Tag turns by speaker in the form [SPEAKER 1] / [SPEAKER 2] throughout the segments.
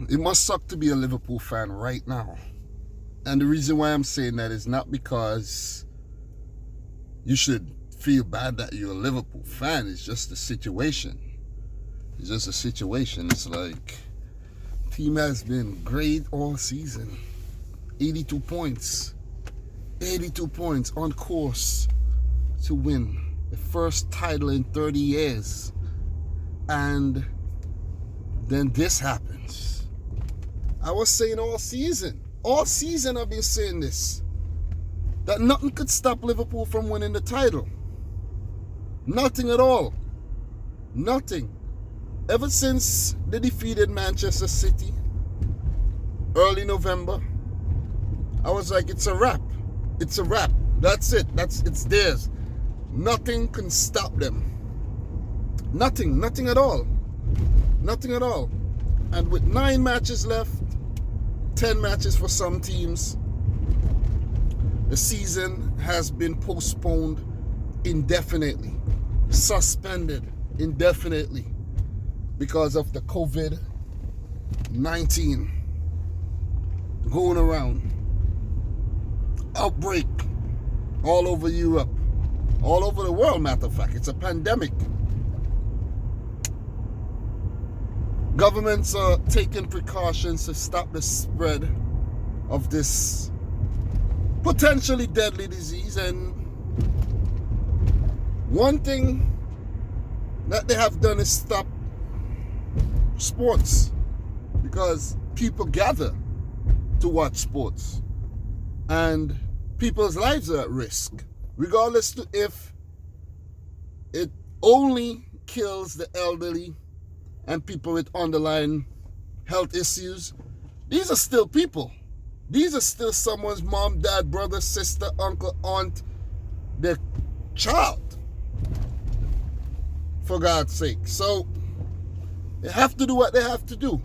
[SPEAKER 1] It must suck to be a Liverpool fan right now. And the reason why I'm saying that is not because you should feel bad that you're a Liverpool fan. It's just a situation. It's just a situation. It's like, team has been great all season. 82 points. 82 points on course to win the first title in 30 years. And then this happens. I was saying all season I've been saying this, that nothing could stop Liverpool from winning the title. Nothing at all. Nothing. Ever since they defeated Manchester City early November, I was like, it's a wrap. It's a wrap. That's it. It's theirs. Nothing can stop them. Nothing at all. Nothing at all. And with 9 matches left, 10 matches for some teams, the season has been postponed indefinitely, suspended indefinitely because of the COVID-19 going around. Outbreak all over Europe, all over the world, matter of fact. It's a pandemic. Governments are taking precautions to stop the spread of this potentially deadly disease. And one thing that they have done is stop sports, because people gather to watch sports and people's lives are at risk, regardless to if it only kills the elderly and people with underlying health issues. These are still people. These are still someone's mom, dad, brother, sister, uncle, aunt, their child, for God's sake. So they have to do what they have to do.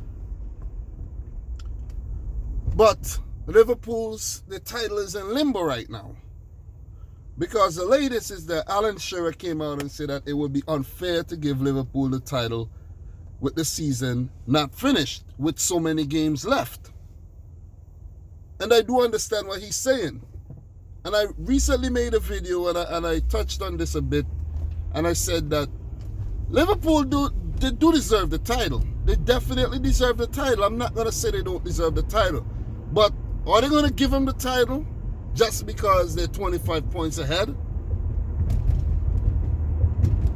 [SPEAKER 1] But the title is in limbo right now, because the latest is that Alan Shearer came out and said that it would be unfair to give Liverpool the title with the season not finished, with so many games left. And I do understand what he's saying. And I recently made a video and I touched on this a bit, and I said that Liverpool do deserve the title. They definitely deserve the title. I'm not going to say they don't deserve the title. But are they going to give them the title just because they're 25 points ahead?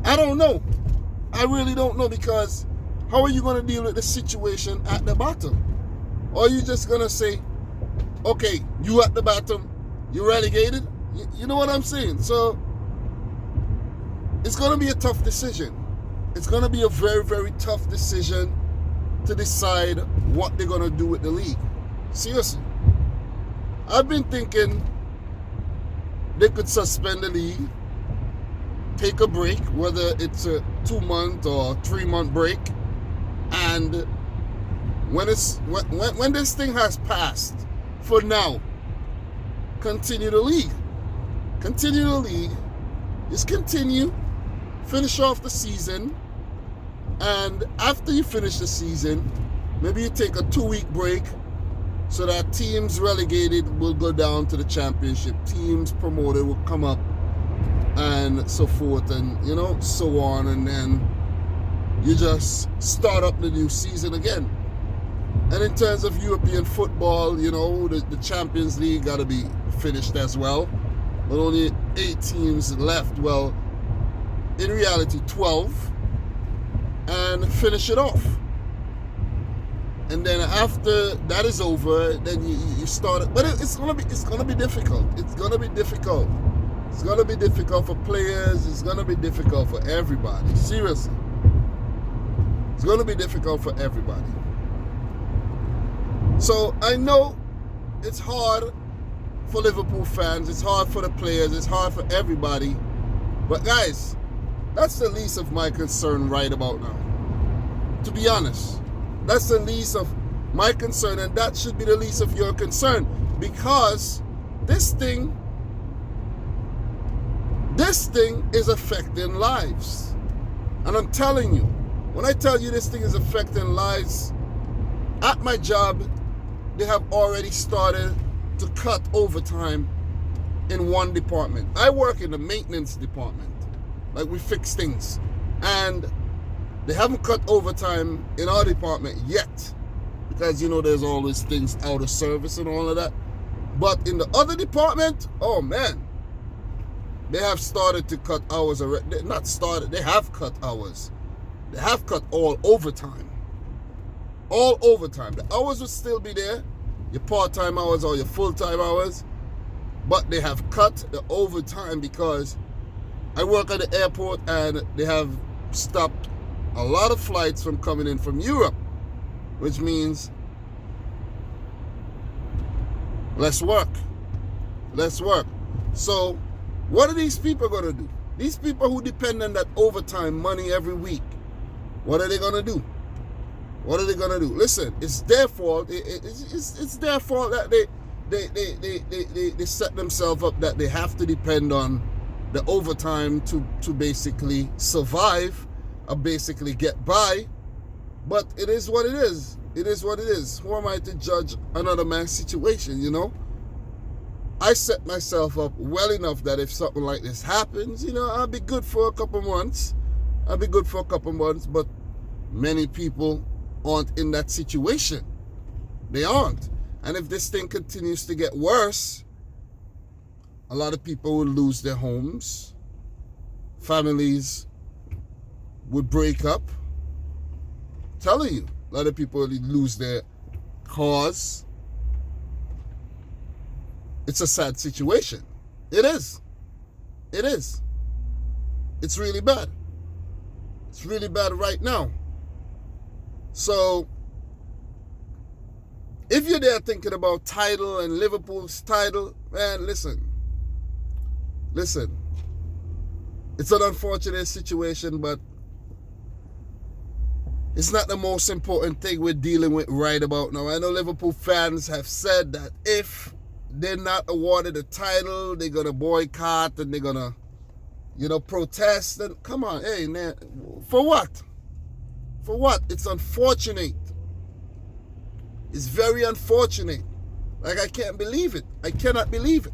[SPEAKER 1] I don't know. I really don't know, because how are you going to deal with the situation at the bottom? Or are you just going to say, okay, you at the bottom, you relegated? You know what I'm saying? So it's going to be a tough decision. It's going to be a very, very tough decision to decide what they're going to do with the league. Seriously. I've been thinking they could suspend the league, take a break, whether it's a 2-month or 3-month break, and when this thing has passed, for now, continue the league. Continue the league. Just continue. Finish off the season. And after you finish the season, maybe you take a 2-week break so that teams relegated will go down to the championship. Teams promoted will come up and so forth, and so on. And then you just start up the new season again. And in terms of European football, the Champions League got to be finished as well. But only 8 teams left. Well, in reality, 12. And finish it off. And then after that is over, then you start it. But it's gonna be difficult. It's gonna be difficult. It's gonna be difficult for players. It's gonna be difficult for everybody. Seriously. It's gonna be difficult for everybody. So I know it's hard for Liverpool fans, it's hard for the players, it's hard for everybody. But guys, that's the least of my concern right about now. To be honest, that's the least of my concern, and that should be the least of your concern, because this thing is affecting lives. And I'm telling you, when I tell you this thing is affecting lives, At my job, they have already started to cut overtime in one department. I work in the maintenance department. Like, we fix things. And they haven't cut overtime in our department yet. Because, there's always things out of service and all of that. But in the other department, oh man, they have started to cut hours already. Not started, they have cut hours. They have cut all overtime. All overtime. The hours will still be there, your part-time hours or your full-time hours, but they have cut the overtime because I work at the airport and they have stopped a lot of flights from coming in from Europe, which means less work. Less work. So what are these people going to do? These people who depend on that overtime money every week, what are they going to do? What are they going to do? Listen, it's their fault. It's their fault that they set themselves up that they have to depend on the overtime to basically survive or basically get by. But it is what it is. It is what it is. Who am I to judge another man's situation, I set myself up well enough that if something like this happens, I'll be good for a couple months. But many people aren't in that situation. They aren't. And if this thing continues to get worse, a lot of people will lose their homes. Families would break up. I'm telling you, a lot of people will lose their cars. It's a sad situation. It is. It is. It's really bad. It's really bad right now. So, if you're there thinking about title and Liverpool's title, man, listen. It's an unfortunate situation, but it's not the most important thing we're dealing with right about now. I know Liverpool fans have said that if they're not awarded a title, they're going to boycott and they're going to, protest. And come on, hey, man, for what? For what? It's unfortunate. It's very unfortunate. Like, I can't believe it. I cannot believe it.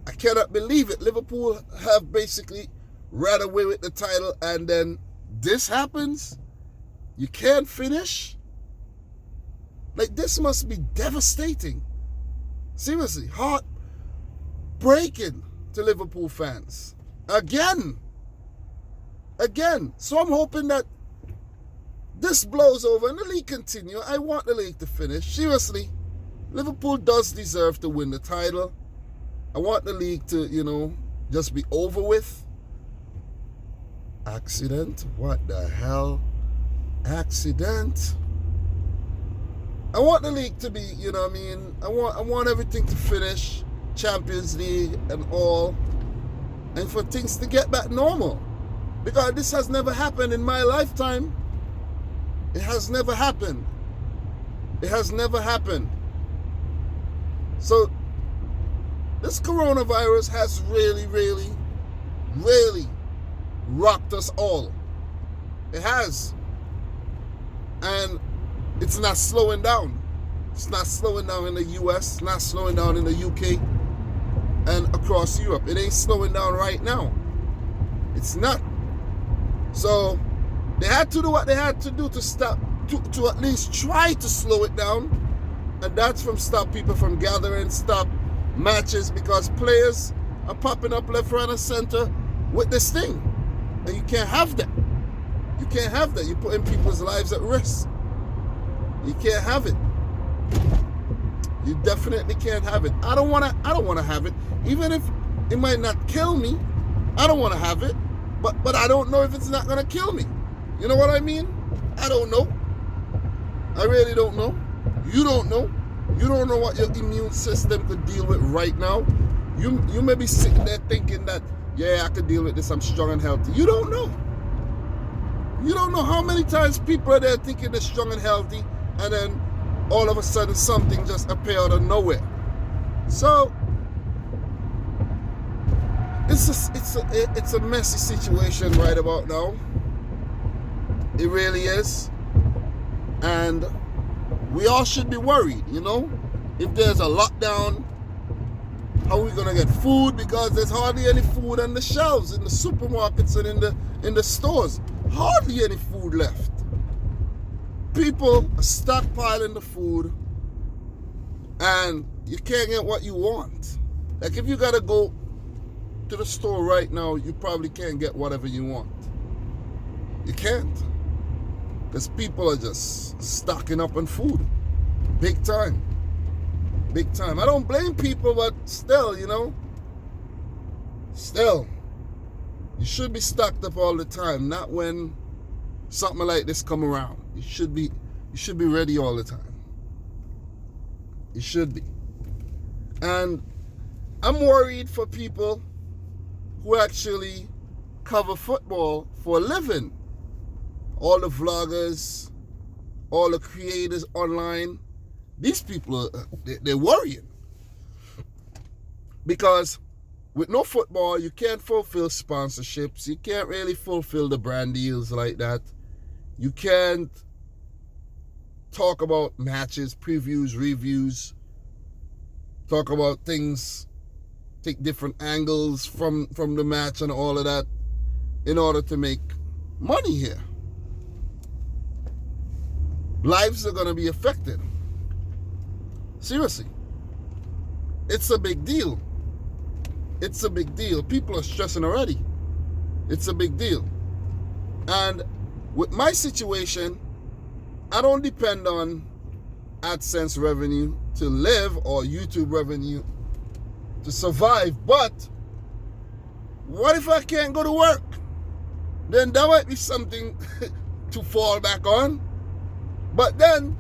[SPEAKER 1] I cannot believe it. Liverpool have basically ran away with the title and then this happens? You can't finish? Like, this must be devastating. Seriously, heart-breaking to Liverpool fans. Again. So I'm hoping that this blows over and the league continue. I want the league to finish. Seriously, Liverpool does deserve to win the title. I want the league to, just be over with. Accident? What the hell? Accident? I want the league to be, I want everything to finish, Champions League and all, and for things to get back normal. Because this has never happened in my lifetime. It has never happened. It has never happened. So, this coronavirus has really, really, really rocked us all. It has. And it's not slowing down. It's not slowing down in the US, it's not slowing down in the UK and across Europe. It ain't slowing down right now. It's not. So they had to do what they had to do to stop, to at least try to slow it down. And that's from stop people from gathering, stop matches, because players are popping up left, right, and center with this thing. And you can't have that. You can't have that. You're putting people's lives at risk. You can't have it. You definitely can't have it. I don't wanna have it. Even if it might not kill me, I don't wanna have it. But I don't know if it's not gonna kill me. You know what I mean? I don't know. I really don't know. You don't know. You don't know what your immune system could deal with right now. You may be sitting there thinking that, yeah, I could deal with this, I'm strong and healthy. You don't know. You don't know how many times people are there thinking they're strong and healthy, and then all of a sudden something just appears out of nowhere. So it's a messy situation right about now. It really is. And we all should be worried, you know? If there's a lockdown, how are we gonna get food? Because there's hardly any food on the shelves in the supermarkets and in the stores. Hardly any food left. People are stockpiling the food, and you can't get what you want. Like if you gotta go to the store right now, you probably can't get whatever you want. You can't. Because people are just stocking up on food. Big time. Big time. I don't blame people, but still, you know. Still. You should be stocked up all the time, not when something like this come around. You should be ready all the time. You should be. And I'm worried for people who actually cover football for a living. All the vloggers, all the creators online, these people, they're worrying. Because with no football, you can't fulfill sponsorships. You can't really fulfill the brand deals like that. You can't talk about matches, previews, reviews, talk about things, take different angles from the match and all of that in order to make money here. Lives are going to be affected. Seriously. It's a big deal. It's a big deal. People are stressing already. It's a big deal. And with my situation, I don't depend on AdSense revenue to live or YouTube revenue to survive. But what if I can't go to work? Then that might be something to fall back on. But then,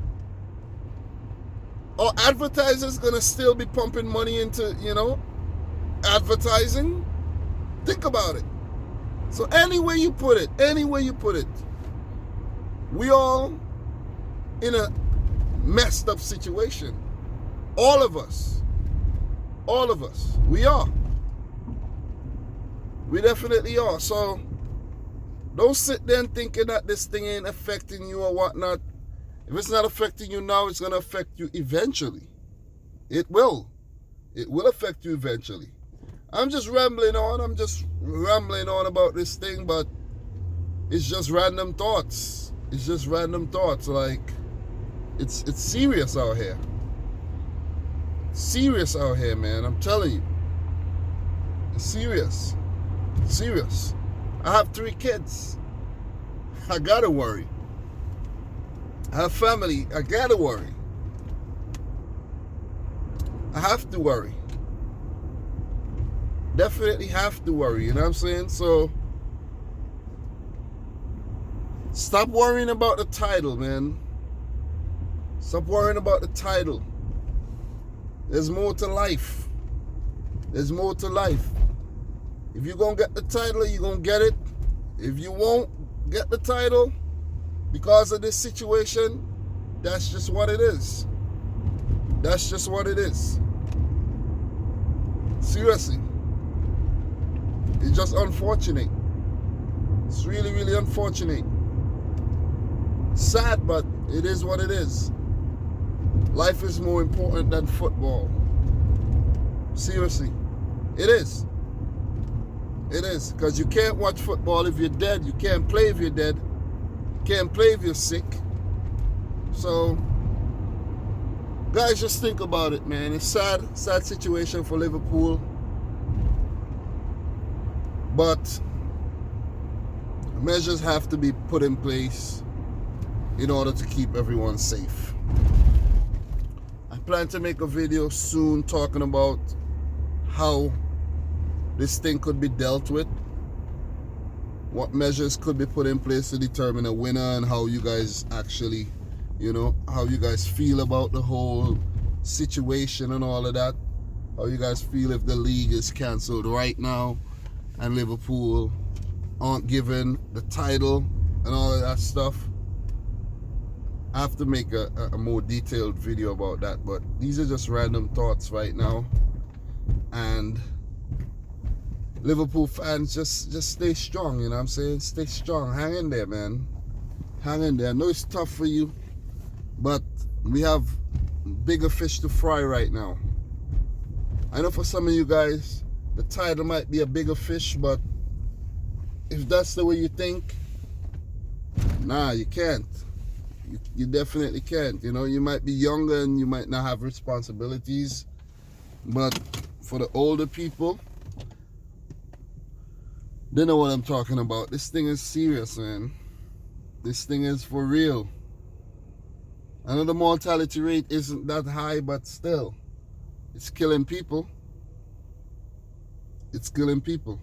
[SPEAKER 1] are advertisers going to still be pumping money into, you know, advertising? Think about it. So any way you put it, we all in a messed up situation. All of us, we are. We definitely are. So don't sit there and thinking that this thing ain't affecting you or whatnot. If it's not affecting you now, it's going to affect you eventually. It will. It will affect you eventually. I'm just rambling on. About this thing, but it's just random thoughts. Like, it's serious out here. Serious out here, man. I'm telling you. It's serious. Serious. I have 3 kids. I gotta worry. I have family. I gotta worry. I have to worry. Definitely have to worry, you know what I'm saying? So, stop worrying about the title, man. Stop worrying about the title. There's more to life. There's more to life. If you're going to get the title, you're going to get it. If you won't get the title because of this situation, that's just what it is. That's just what it is. Seriously. It's just unfortunate. It's really, really unfortunate. Sad, but it is what it is. Life is more important than football. Seriously. It is. It is. Because you can't watch football if you're dead. You can't play if you're dead. You can't play if you're sick. So, guys, just think about it, man. It's sad situation for Liverpool. But measures have to be put in place in order to keep everyone safe. I plan to make a video soon talking about how this thing could be dealt with, what measures could be put in place to determine a winner, and how you guys actually, you know, how you guys feel about the whole situation and all of that. How you guys feel if the league is cancelled right now and Liverpool aren't given the title and all of that stuff. I have to make a more detailed video about that, but these are just random thoughts right now. And Liverpool fans, just stay strong, you know what I'm saying? Stay strong. Hang in there, man. Hang in there. I know it's tough for you. But we have bigger fish to fry right now. I know for some of you guys, the title might be a bigger fish, but if that's the way you think, nah, you can't. You definitely can't. You know, you might be younger and you might not have responsibilities, but for the older people, they know what I'm talking about. This thing is serious, man. This thing is for real. I know the mortality rate isn't that high, but still, it's killing people. It's killing people.